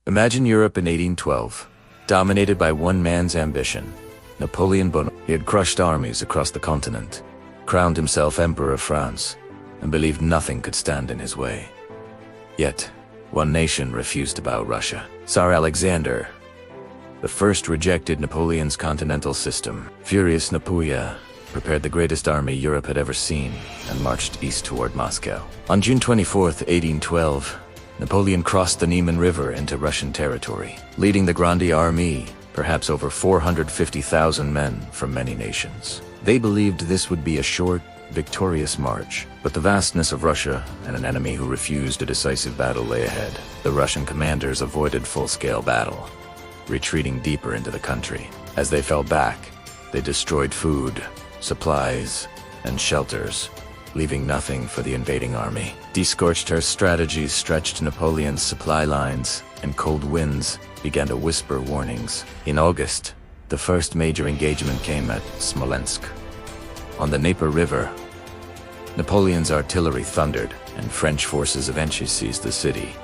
Imagine Europe in 1812, dominated by one man's ambition, Napoleon Bonaparte. He had crushed armies across the continent, crowned himself Emperor of France, and believed nothing could stand in his way. Yet, one nation refused to bow: Russia. Tsar Alexander the First rejected Napoleon's continental system. Furious, Napoleon prepared the greatest army Europe had ever seen and marched east toward Moscow. On June 24, 1812, Napoleon crossed the Neman River into Russian territory, leading the Grande Armée, perhaps over 450,000 men from many nations. They believed this would be a short, victorious march, but the vastness of Russia and an enemy who refused a decisive battle lay ahead. The Russian commanders avoided full-scale battle, retreating deeper into the country. As they fell back, they destroyed food, supplies, and shelters, leaving nothing for the invading army. Scorched-earth strategies stretched Napoleon's supply lines, and cold winds began to whisper warnings. In August, the first major engagement came at Smolensk. On the Neman River, Napoleon's artillery thundered, and French forces eventually seized the city,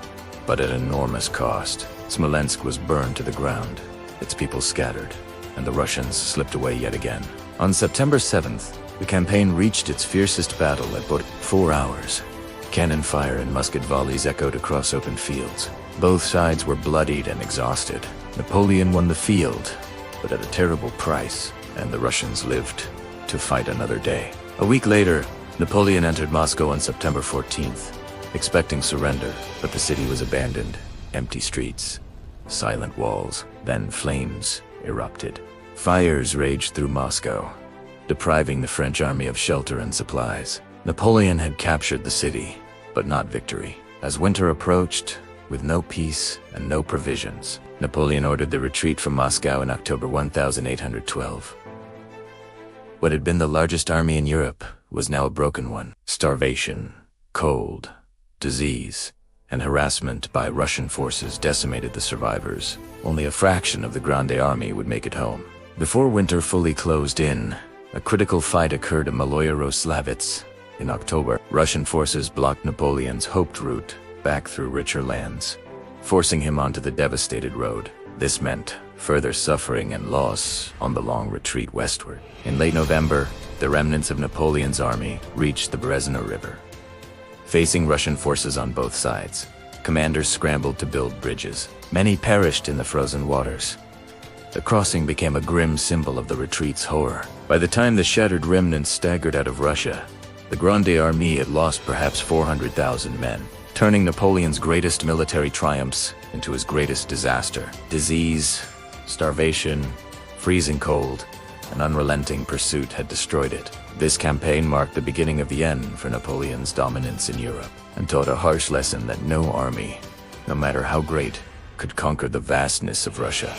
but at enormous cost. Smolensk was burned to the ground, its people scattered, and the Russians slipped away yet again. On September 7th, the campaign reached its fiercest battle at Borodino. 4 hours. Cannon fire and musket volleys echoed across open fields. Both sides were bloodied and exhausted. Napoleon won the field, but at a terrible price, and the Russians lived to fight another day. A week later, Napoleon entered Moscow on September 14th, expecting surrender, but the city was abandoned. Empty streets, silent walls, then flames erupted. Fires raged through Moscow, depriving the French army of shelter and supplies. Napoleon had captured the city, but not victory. As winter approached, with no peace and no provisions, Napoleon ordered the retreat from Moscow in October 1812. What had been the largest army in Europe was now a broken one. Starvation, cold, disease, and harassment by Russian forces decimated the survivors. Only a fraction of the Grande Armée would make it home. Before winter fully closed in, a critical fight occurred at Maloyaroslavets. In October, Russian forces blocked Napoleon's hoped route back through richer lands, forcing him onto the devastated road. This meant further suffering and loss on the long retreat westward. In late November, the remnants of Napoleon's army reached the Berezina River. Facing Russian forces on both sides, commanders scrambled to build bridges. Many perished in the frozen waters. The crossing became a grim symbol of the retreat's horror. By the time the shattered remnants staggered out of Russia, the Grande Armée had lost perhaps 400,000 men, turning Napoleon's greatest military triumphs into his greatest disaster. Disease, starvation, freezing cold, and unrelenting pursuit had destroyed it. This campaign marked the beginning of the end for Napoleon's dominance in Europe, and taught a harsh lesson that no army, no matter how great, could conquer the vastness of Russia.